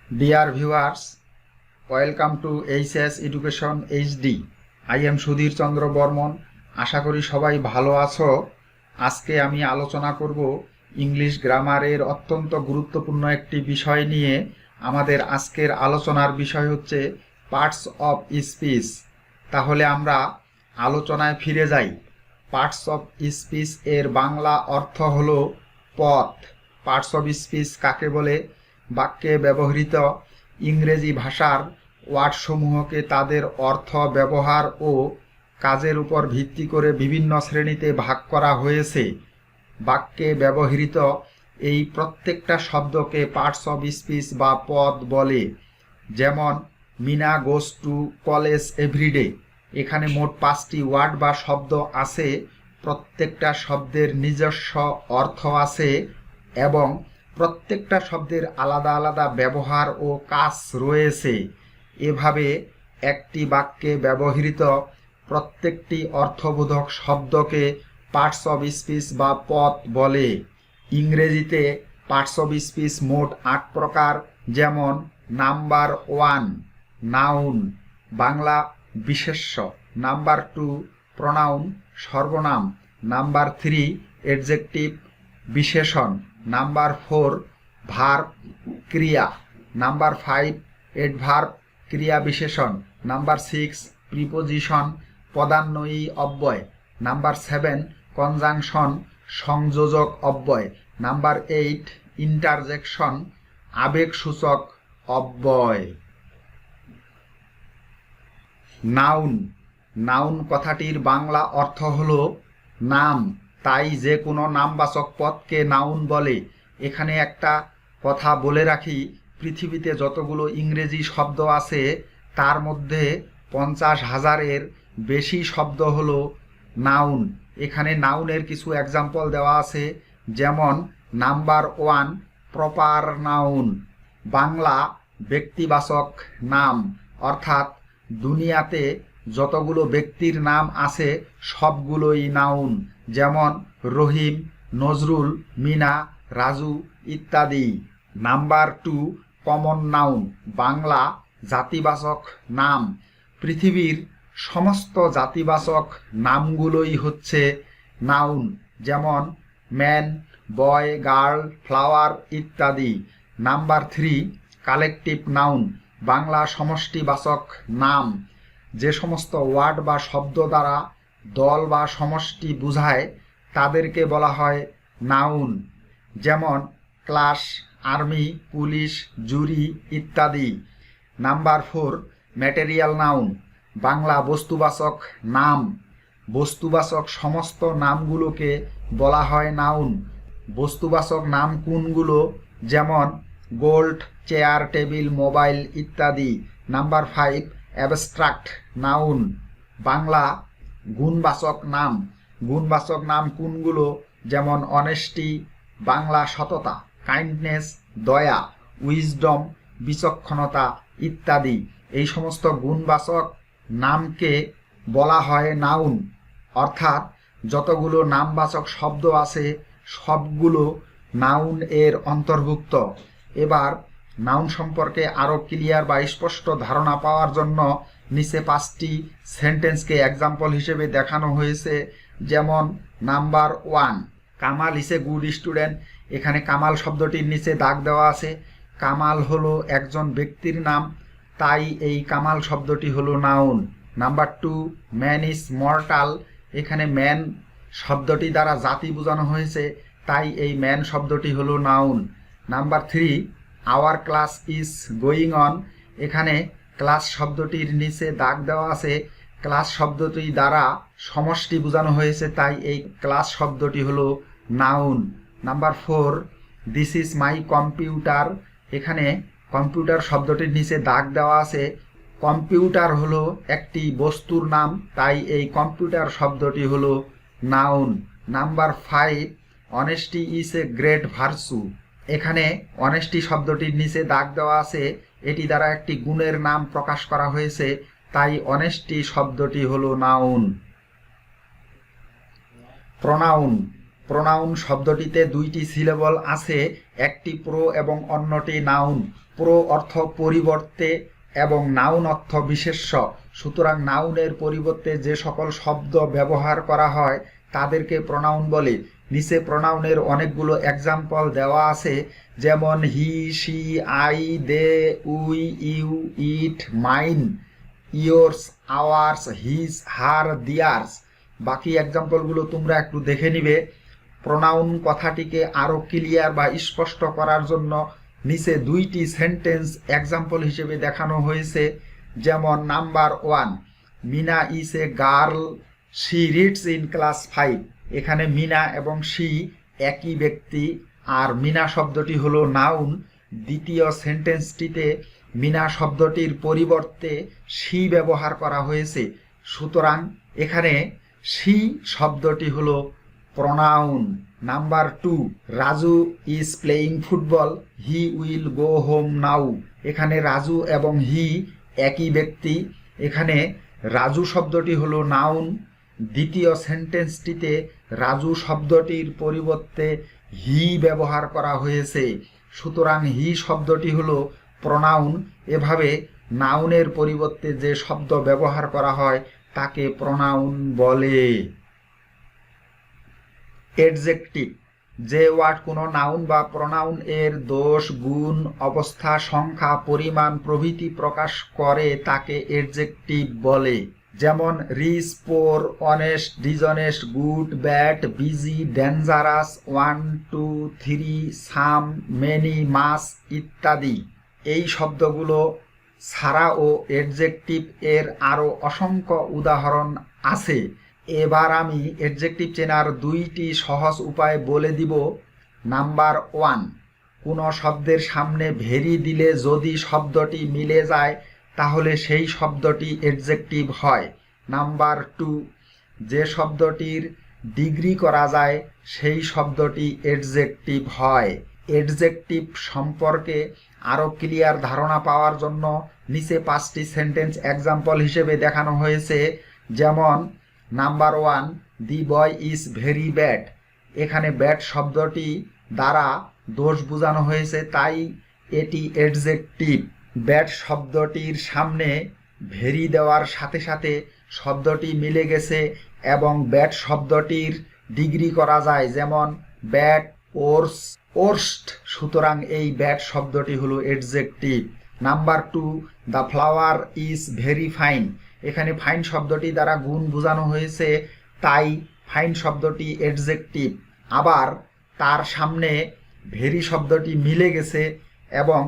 Dear viewers, welcome to HS Education HD. I am Sudhir চন্দ্র বর্মন। আশা করি সবাই ভালো আছো। আজকে আমি আলোচনা করব ইংলিশ গ্রামারের অত্যন্ত গুরুত্বপূর্ণ একটি বিষয় নিয়ে। আমাদের আজকের আলোচনার বিষয় হচ্ছে পার্টস অফ স্পিচ। তাহলে আমরা আলোচনায় ফিরে যাই। পার্টস অফ স্পিচ এর বাংলা অর্থ হলো পথ। পার্টস অফ স্পিচ কাকে বলে? বাক্যে ব্যবহৃত ইংরেজি ভাষার ওয়ার্ডসমূহকে তাদের অর্থ, ব্যবহার ও কাজের উপর ভিত্তি করে বিভিন্ন শ্রেণীতে ভাগ করা হয়েছে। বাক্যে ব্যবহৃত এই প্রত্যেকটা শব্দকে পার্টস অফ স্পিচ বা পদ বলে। যেমন Meena goes to college everyday. এখানে মোট 5টি ওয়ার্ড বা শব্দ আছে। প্রত্যেকটা শব্দের নিজস্ব অর্থ আছে এবং প্রত্যেকটা শব্দের আলাদা আলাদা ব্যবহার ও কাজ রয়েছে। এভাবে একটি বাক্যে ব্যবহৃত প্রত্যেকটি অর্থবোধক শব্দকে পার্টস অফ স্পিচ বা পদ বলে। ইংরেজিতে পার্টস অফ স্পিচ মোট 8 প্রকার। যেমন নাম্বার 1 নাউন, বাংলা বিশেষ্য। নাম্বার 2 প্রনাউন, সর্বনাম। নাম্বার 3 অ্যাডজেক্টিভ, বিশেষণ। নাম্বার 4 ভার্ব, ক্রিয়া। নাম্বার 5 অ্যাডভার্ব, ক্রিয়া বিশেষণ। নাম্বার 6 প্রিপোজিশন, পদান্বয়ী অব্যয়। নাম্বার 7 কনজাংশন, সংযোজক অব্যয়। নাম্বার 8 ইন্টারজেকশন, আবেগসূচক অব্যয়। নাউন। নাউন কথাটির বাংলা অর্থ হলো নাম। তাই যে কোনো নামবাচক পদকে নাউন বলে। এখানে একটা কথা বলে রাখি, পৃথিবীতে যতগুলো ইংরেজি শব্দ আছে তার মধ্যে 50,000-এর বেশি শব্দ হলো নাউন। এখানে নাউনের কিছু এক্সাম্পল দেওয়া আছে। যেমন নাম্বার 1 প্রপার নাউন, বাংলা ব্যক্তিবাচক নাম, অর্থাৎ দুনিয়াতে যতগুলো ব্যক্তির নাম আছে সবগুলোই নাউন। যেমন রহিম, নজরুল, মিনা, রাজু ইত্যাদি। নাম্বার 2 কমন নাউন, বাংলা জাতিবাচক নাম। পৃথিবীর সমস্ত জাতিবাচক নামগুলোই হচ্ছে নাউন। যেমন ম্যান, বয়, গার্ল, ফ্লাওয়ার ইত্যাদি। নাম্বার 3 কালেকটিভ নাউন, বাংলা সমষ্টিবাচক নাম। যে সমস্ত ওয়ার্ড বা শব্দ দ্বারা দল বা সমষ্টি বোঝায় তাদেরকে বলা হয় নাউন। যেমন ক্লাস, আর্মি, পুলিশ, জুরি ইত্যাদি। নাম্বার 4 ম্যাটেরিয়াল নাউন, বাংলা বস্তুবাচক নাম। বস্তুবাচক সমস্ত নামগুলোকে বলা হয় নাউন। বস্তুবাচক নাম কোনগুলো? যেমন গোল্ড, চেয়ার, টেবিল, মোবাইল ইত্যাদি। নাম্বার 5 অ্যাবস্ট্রাক্ট নাউন, বাংলা গুণবাচক নাম। গুণবাচক নাম কোনগুলো? যেমন অনেস্টি, বাংলা সততা, কাইন্ডনেস দয়া, উইজডম বিচক্ষণতা ইত্যাদি। এই সমস্ত গুণবাচক নামকে বলা হয় নাউন। অর্থাৎ যতগুলো নামবাচক শব্দ আছে সবগুলো নাউন এর অন্তর্ভুক্ত। এবার নাউন সম্পর্কে আরও ক্লিয়ার বা স্পষ্ট ধারণা পাওয়ার জন্য নিচে 5টি সেন্টেন্সকে এক্সাম্পল হিসেবে দেখানো হয়েছে। যেমন number 1 Kamal is a good student. এখানে কামাল শব্দটির নিচে দাগ দেওয়া আছে। কামাল হলো একজন ব্যক্তির নাম, তাই এই কামাল শব্দটি হলো noun. Number 2 man is mortal. এখানে ম্যান শব্দটি দ্বারা জাতি বোঝানো হয়েছে, তাই এই ম্যান শব্দটি হলো noun. Number 3 our class is going on. এখানে ক্লাস শব্দটির নিচে দাগ দেওয়া আছে। ক্লাস শব্দটি দ্বারা সমষ্টি বোঝানো হয়েছে, তাই এই ক্লাস শব্দটি হলো noun. Number 4 this is my computer. এখানে কম্পিউটার শব্দটির নিচে দাগ দেওয়া আছে। কম্পিউটার হলো একটি বস্তুর নাম, তাই এই কম্পিউটার শব্দটি হলো noun. Number 5 honesty is a great virtue. এখানে অনেস্টি শব্দটির নিচে দাগ দেওয়া আছে। এটি দ্বারা একটি গুণের নাম প্রকাশ করা হয়েছে, তাই অনেস্টি শব্দটি হলো নাউন। প্রনাউন, প্রোনাউন শব্দটিতে দুইটি সিলেবল আছে, একটি প্রো এবং অন্যটি নাউন। প্রো অর্থ পরিবর্তে এবং নাউন অর্থ বিশেষ্য। সুতরাং নাউনের পরিবর্তে যে সকল শব্দ ব্যবহার করা হয় তাদেরকে প্রোনাউন বলে। নিচে প্রোনাউনের অনেকগুলো এক্সাম্পল দেওয়া আছে, যেমন he, she, I, they, we, you, it, mine, yours, ours, his, her, theirs. বাকি এক্সাম্পলগুলো তোমরা একটু দেখে নিবে। প্রোনাউন কথাটিকে আরও ক্লিয়ার বা স্পষ্ট করার জন্য নিচে দুইটি সেন্টেন্স এক্সাম্পল হিসেবে দেখানো হয়েছে। যেমন number 1, Meena is a girl, she reads in class 5। এখানে মিনা এবং শি একই ব্যক্তি, আর মিনা শব্দটি হলো নাউন। দ্বিতীয় সেন্টেন্সটিতে মিনা শব্দটির পরিবর্তে শি ব্যবহার করা হয়েছে, সুতরাং এখানে শি শব্দটি হলো pronoun. Number 2, Raju is playing football, he will go home now. এখানে রাজু এবং হি একই ব্যক্তি, এখানে রাজু শব্দটি হলো নাউন। দ্বিতীয় সেন্টেন্সটিতে রাজু শব্দটির পরিবর্তে হি ব্যবহার করা হয়েছে, সুতরাং হি শব্দটি হলো প্রোনাউন। এভাবে নাউনের পরিবর্তে যে শব্দ ব্যবহার করা হয় তাকে প্রোনাউন বলে। এডজেক্টিভ, যে ওয়ার্ড কোনো নাউন বা প্রোনাউন এর দোষ, গুণ, অবস্থা, সংখ্যা, পরিমাণ প্রভৃতি প্রকাশ করে তাকে এডজেক্টিভ বলে। যেমন rich, poor, honest, dishonest, good, bad, busy, dangerous, 1, 2, 3, some, many, much ইত্যাদি। এই শব্দগুলো ছাড়াও এডজেক্টিভ এর আরও অসংখ্য উদাহরণ আছে। এবার আমি এডজেক্টিভ চেনার দুইটি সহজ উপায় বলে দিব। নাম্বার 1, কোনো শব্দের সামনে ভেরি দিলে যদি শব্দটি মিলে যায় তাহলে সেই শব্দটি এডজেক্টিভ হয়। নাম্বার 2, যে শব্দটির ডিগ্রি করা যায় সেই শব্দটি এডজেক্টিভ হয়। এডজেক্টিভ সম্পর্কে আরও ক্লিয়ার ধারণা পাওয়ার জন্য নিচে 5টি সেন্টেন্স এক্সাম্পল হিসেবে দেখানো হয়েছে। যেমন number 1, the boy is very bad. এখানে ব্যাড শব্দটি দ্বারা দোষ বোঝানো হয়েছে, তাই এটি এডজেক্টিভ। ব্যাড শব্দটির সামনে ভেরি দেওয়ার সাথে সাথে শব্দটি মিলে গেছে এবং ব্যাড শব্দটির ডিগ্রি করা যায়, যেমন ব্যাড, ওর্স, ওর্স্ট। সুতরাং এই ব্যাড শব্দটি হলো adjective. Number 2, the flower is very fine. এখানে ফাইন শব্দটি দ্বারা গুণ বোঝানো হয়েছে, তাই ফাইন শব্দটি এডজেক্টিভ। আবার তার সামনে ভেরি শব্দটি মিলে গেছে এবং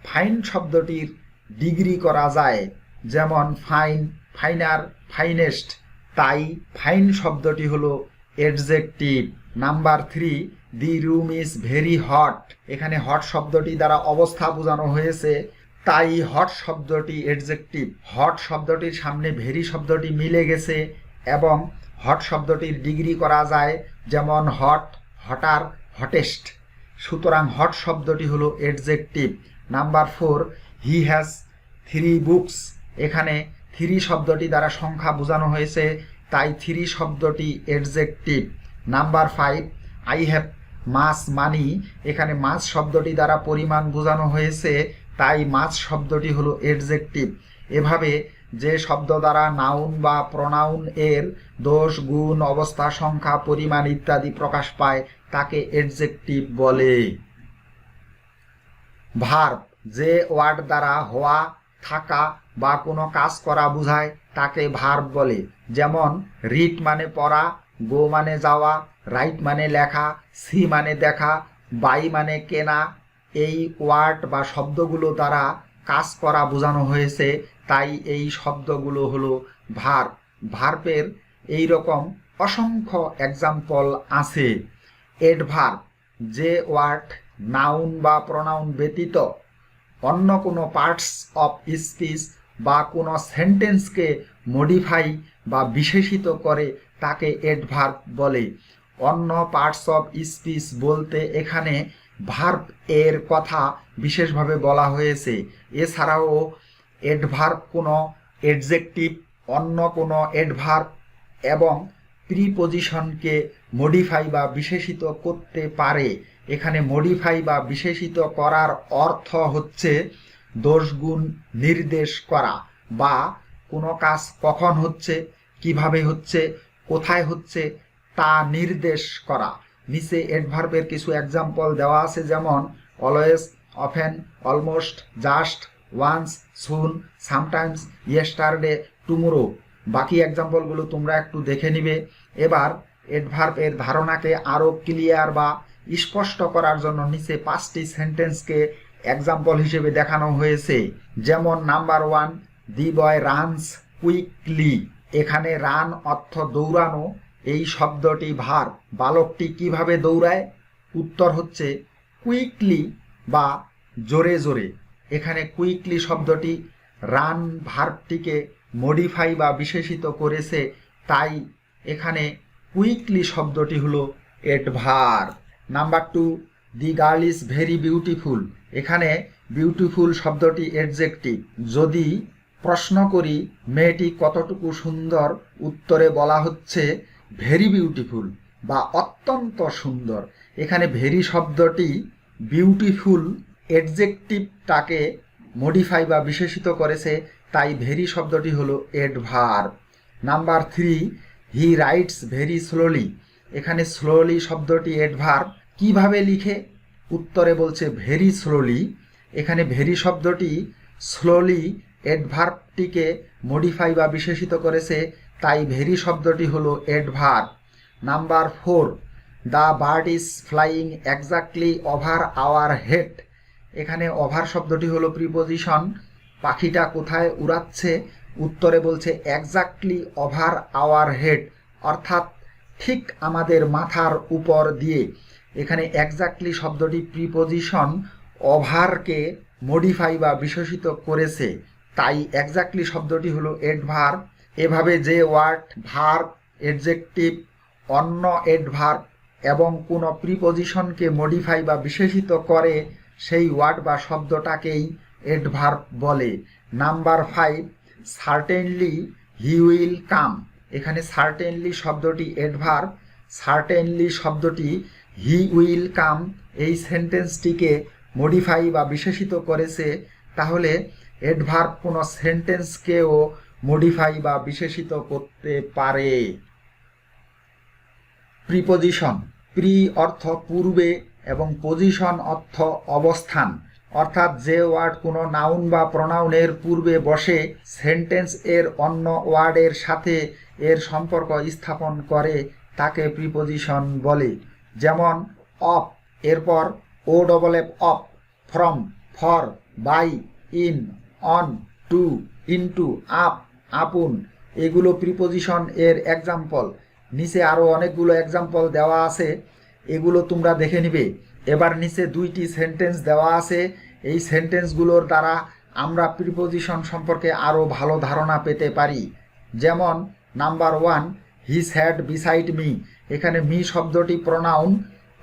ফাইন শব্দটির ডিগ্রি করা যায়, যেমন ফাইন, ফাইনার, ফাইনেস্ট, তাই ফাইন শব্দটি হলো adjective. Number 3, the room is very hot. এখানে হট শব্দটি দ্বারা অবস্থা বোঝানো হয়েছে, তাই হট শব্দটি এডজেক্টিভ। হট শব্দটির সামনে ভেরি শব্দটি মিলে গেছে এবং হট শব্দটির ডিগ্রি করা যায়, যেমন হট, হটার, হটেস্ট। সুতরাং হট শব্দটি হলো adjective. Number 4, he has 3 books. এখানে 3 শব্দটি দ্বারা সংখ্যা বোঝানো হয়েছে, তাই 3 শব্দটি adjective. Number 5, I have much money. এখানে মাছ শব্দটি দ্বারা পরিমাণ বোঝানো হয়েছে, তাই মাছ শব্দটি হলো এডজেক্টিভ। এভাবে যে শব্দ দ্বারা নাউন বা প্রোনাউন এর দোষ, গুণ, অবস্থা, সংখ্যা, পরিমাণ ইত্যাদি প্রকাশ পায় তাকে এডজেক্টিভ বলে। ভার্ব, যে ওয়ার্ড দ্বারা হওয়া, থাকা বা কোনো কাজ করা বোঝায় তাকে ভার্ব বলে। যেমন রিড মানে পড়া, গো মানে যাওয়া, রাইট মানে লেখা, সি মানে দেখা, বাই মানে কেনা। এই ওয়ার্ড বা শব্দগুলো দ্বারা কাজ করা বোঝানো হয়েছে, তাই এই শব্দগুলো হলো ভার্ব। ভার্বের এই রকম অসংখ্য এক্সাম্পল আছে। এডভার্ব, যে ওয়ার্ড নাউন বা প্রোনাউন ব্যতীত অন্য কোনো পার্টস অফ স্পিচ বা কোনো সেন্টেন্সকে মডিফাই বা বিশেষিত করে তাকে এডভার্ব বলে। অন্য পার্টস অফ স্পিচ বলতে এখানে ভার্ব এর কথা বিশেষভাবে বলা হয়েছে। এছাড়াও এডভার্ব কোনো এডজেক্টিভ, অন্য কোনো এডভার্ব এবং প্রিপোজিশনকে মডিফাই বা বিশেষিত করতে পারে। এখানে মডিফাই বা বিশেষিত করার অর্থ হচ্ছে দোষগুণ নির্দেশ করা বা কোনো কাজ কখন হচ্ছে, কিভাবে হচ্ছে, কোথায় হচ্ছে তা নির্দেশ করা। নিচে অ্যাডভার্বের কিছু এক্সাম্পল দেওয়া আছে, যেমন always, often, almost, just, once, soon, sometimes, yesterday, tomorrow. বাকি এক্সাম্পলগুলো তোমরা একটু দেখে নিবে। এবার অ্যাডভার্বের ধারণাকে আরও ক্লিয়ার বা স্পষ্ট করার জন্য নিচে 5টি সেন্টেন্সকে এক্সাম্পল হিসেবে দেখানো হয়েছে। যেমন নাম্বার 1, দি বয় রানস কুইকলি। এখানে রান অর্থ দৌড়ানো, এই শব্দটি ভার্ব। বালকটি কিভাবে দৌড়ায়? উত্তর হচ্ছে কুইকলি বা জোরে জোরে। এখানে কুইকলি শব্দটি রান ভার্বটিকে মডিফাই বা বিশেষিত করেছে, তাই এখানে কুইকলি শব্দটি হলো adverb. Number 2, the girl is very beautiful. এখানে বিউটিফুল শব্দটি অ্যাডজেক্টিভ। যদি প্রশ্ন করি মেয়েটি কতটুকু সুন্দর, উত্তরে বলা হচ্ছে ভেরি বিউটিফুল বা অত্যন্ত সুন্দর। এখানে ভেরি শব্দটি বিউটিফুল অ্যাডজেক্টিভটাকে মডিফাই বা বিশেষিত করেছে, তাই ভেরি শব্দটি হলো adverb. Number 3, he writes very slowly. এখানে স্লোলি শব্দটি অ্যাডভার্ব। কিভাবে লিখে? উত্তরে বলছে ভেরি স্লোলি। এখানে ভেরি শব্দটি স্লোলি অ্যাডভার্বটিকে মডিফাই বা বিশেষিত করেছে, তাই ভেরি শব্দটি হলো adverb. Number 4, the bird is flying exactly over our head. এখানে ওভার শব্দটি হলো প্রিপোজিশন। পাখিটা কোথায় উড়াচ্ছে? উত্তরে বলছে এক্স্যাক্টলি ওভার আওয়ার হেড, অর্থাৎ ঠিক আমাদের মাথার উপর দিয়ে। এখানে এক্স্যাক্টলি শব্দটি প্রিপোজিশন ওভারকে মডিফাই বা বিশেষিত করেছে, তাই এক্স্যাক্টলি শব্দটি হলো অ্যাডভার্ব। এভাবে যে ওয়ার্ড, ভার্ব, অ্যাডজেক্টিভ, অন্য অ্যাডভার্ব এবং কোনো প্রিপোজিশনকে মডিফাই বা বিশেষিত করে সেই ওয়ার্ড বা শব্দটাকেই অ্যাডভার্ব বলে। Number 5, certainly he will come. এখানে সার্টেনলি শব্দটি অ্যাডভার্ব। সার্টেনলি শব্দটি হি উইল কাম এই সেন্টেন্সটিকে মডিফাই বা বিশেষিত করেছে, তাহলে অ্যাডভার্ব কোনো সেন্টেন্সকেও মডিফাই বা বিশেষিত করতে পারে। প্রিপোজিশন। প্রি অর্থ পূর্বে এবং পজিশন অর্থ অবস্থান, অর্থাৎ যে ওয়ার্ড কোনো নাউন বা প্রোনাউনের পূর্বে বসে সেন্টেন্স এর অন্য ওয়ার্ডের সাথে এর সম্পর্ক স্থাপন করে তাকে প্রিপোজিশন বলে। যেমন অফ, এরপর O double F off, from, for, by, in, on, to, into, up, upon, এগুলো প্রিপোজিশন এর এক্সাম্পল। নিচে আরও অনেকগুলো এক্সাম্পল দেওয়া আছে, এগুলো তোমরা দেখে নিবে। এবার নিচে 2টি সেন্টেন্স দেওয়া আছে, এই সেন্টেন্সগুলোর দ্বারা আমরা প্রিপোজিশন সম্পর্কে আরও ভালো ধারণা পেতে পারি। যেমন নাম্বার 1, হি স্যাড বিসাইড মি। এখানে মি শব্দটি প্রোনাউন,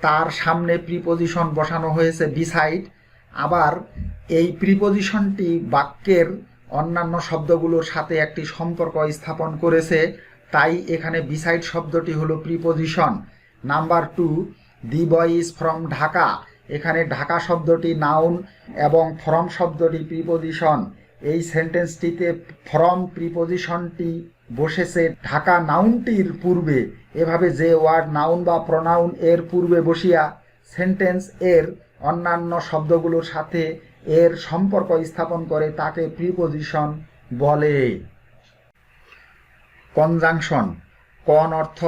তার সামনে প্রিপোজিশন বসানো হয়েছে বিসাইড। আবার এই প্রিপোজিশনটি বাক্যের অন্যান্য শব্দগুলোর সাথে একটি সম্পর্ক স্থাপন করেছে, তাই এখানে বিসাইড শব্দটি হলো preposition. Number 2, the boy is from Dhaka. এখানে ঢাকা শব্দটি নাউন এবং ফ্রম শব্দটি প্রিপোজিশন। এই সেন্টেন্সটিতে ফ্রম প্রিপোজিশনটি বসেছে ঢাকা নাউনটির পূর্বে। এভাবে যে ওয়ার্ড নাউন বা প্রোনাউন এর পূর্বে বসিয়া সেন্টেন্স এর অন্যান্য শব্দগুলোর সাথে এর সম্পর্ক স্থাপন করে তাকে প্রিপোজিশন বলে। কনজাংশন। কন অর্থ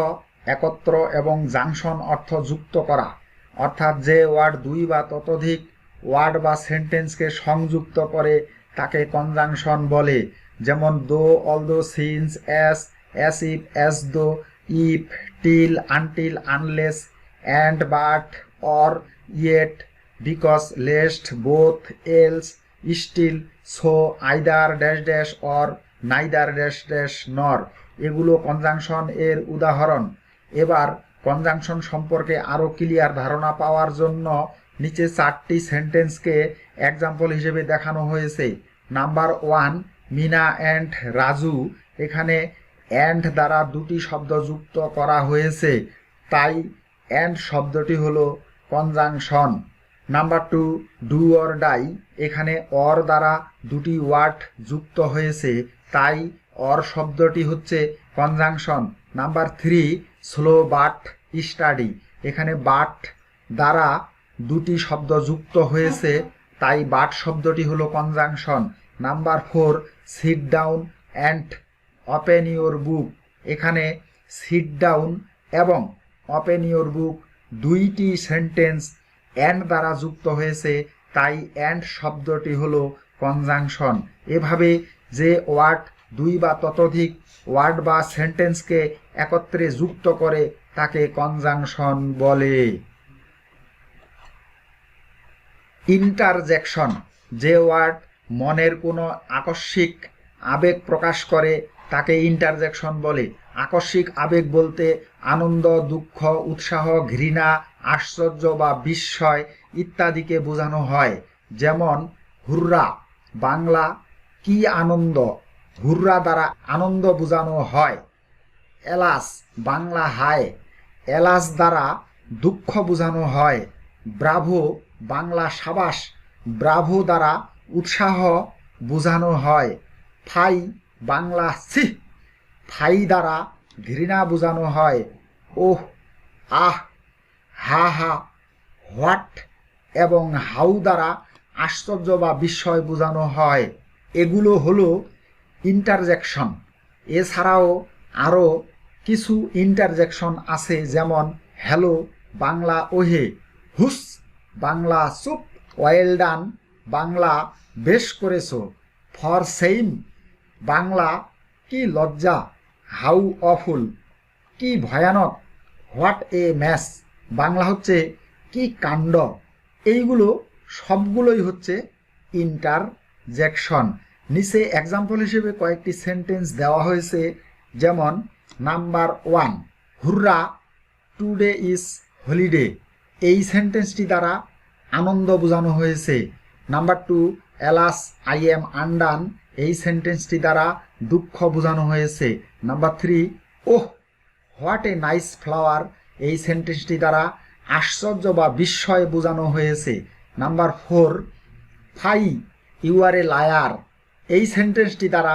একত্র এবং জাংশন অর্থ যুক্ত করা, অর্থাৎ যে ওয়ার্ড 2 বা ততোধিক ওয়ার্ড বা সেন্টেন্সকে সংযুক্ত করে তাকে কনজাংশন বলে। যেমন though, although, since, as if, as though, if, till, until, unless, and, but, or, yet, because, lest, both, else, still, so, either dash dash, or, neither dash dash, nor, এগুলো conjunction এর উদাহরণ। এবার conjunction সম্পর্কে আরও clear ধারণা পাওয়ার জন্য নিচে 4টি সেন্টেন্সকে এক্সাম্পল হিসেবে দেখানো হয়েছে। Number 1, Meena and Raju. এখানে অ্যান্ড দ্বারা 2টি শব্দ যুক্ত করা হয়েছে, তাই অ্যান্ড শব্দটি হলো conjunction. Number 2, do or die, এখানে অর দ্বারা দুটি ওয়ার্ড যুক্ত হয়েছে, তাই অর শব্দটি হচ্ছে conjunction. Number 3, slow but steady, এখানে বাট দ্বারা দুটি শব্দ যুক্ত হয়েছে, তাই বাট শব্দটি হলো conjunction. Number 4, sit down and open your book, এখানে সিট ডাউন এবং ওপেন ইউর বুক দুইটি সেন্টেন্স অ্যান্ড দ্বারা যুক্ত হয়েছে, তাই অ্যান্ড শব্দটি হলো কনজাংশন। এভাবে যে ওয়ার্ড দুই বা ততোধিক ওয়ার্ড বা সেন্টেন্সকে একত্রে যুক্ত করে তাকে কনজাংশন বলে। ইন্টারজেকশন, যে ওয়ার্ড মনের কোনো আকস্মিক আবেগ প্রকাশ করে তাকে ইন্টারজেকশন বলে। আকস্মিক আবেগ বলতে আনন্দ, দুঃখ, উৎসাহ, ঘৃণা, আশ্চর্য বা বিস্ময় ইত্যাদিকে বোঝানো হয়। যেমন হুররা, বাংলা কি আনন্দ, হুররা দ্বারা আনন্দ বোঝানো হয়। এলাস, বাংলা হায়, এলাস দ্বারা দুঃখ বোঝানো হয়। ব্রাভো, বাংলা সাবাস, ব্রাভো দ্বারা উৎসাহ বোঝানো হয়। ফাই, বাংলা ছিঃ, ফাই দ্বারা ঘৃণা বোঝানো হয়। ওহ, আহ, হা হা, হোয়াট এবং হাউ দ্বারা আশ্চর্য বা বিস্ময় বোঝানো হয়। এগুলো হলো ইন্টারজেকশন। এছাড়াও আরও কিছু ইন্টারজেকশন আছে, যেমন হ্যালো, বাংলা ওহে, হুস, বাংলা চুপ, ওয়েল ডান, বাংলা বেশ করেছো, ফর সেইম, বাংলা কি লজ্জা, হাউ অফুল, কি ভয়ানক, হোয়াট এ ম্যাস, বাংলা হচ্ছে কি কাণ্ড। এইগুলো সবগুলোই হচ্ছে ইন্টারজেকশন। নিচে এক্সাম্পল হিসেবে কয়েকটি সেন্টেন্স দেওয়া হয়েছে, যেমন number 1, hurrah, today is holiday, এই সেন্টেন্সটি দ্বারা আনন্দ বোঝানো হয়েছে। Number 2, alas, I am undone, এই সেন্টেন্সটি দ্বারা দুঃখ বোঝানো হয়েছে। Number 3, oh, what a nice flower, এই সেন্টেন্সটি দ্বারা আশ্চর্য বা বিস্ময় বোঝানো হয়েছে। Number 4, fie, you are a liar, এই সেন্টেন্সটি দ্বারা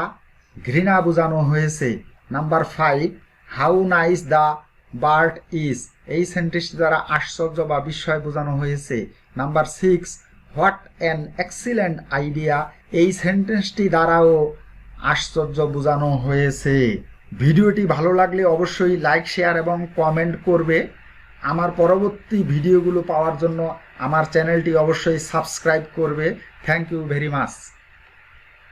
ঘৃণা বোঝানো হয়েছে। Number 5, how nice the bird is, এই সেন্টেন্সটি দ্বারা আশ্চর্য বা বিস্ময় বোঝানো হয়েছে। Number 6, what an excellent idea, এই সেন্টেন্সটি দ্বারাও আশ্চর্য বোঝানো হয়েছে। ভিডিওটি ভালো লাগলে অবশ্যই লাইক, শেয়ার এবং কমেন্ট করবে। আমার পরবর্তী ভিডিওগুলো পাওয়ার জন্য আমার চ্যানেলটি অবশ্যই সাবস্ক্রাইব করবে। Thank you very much.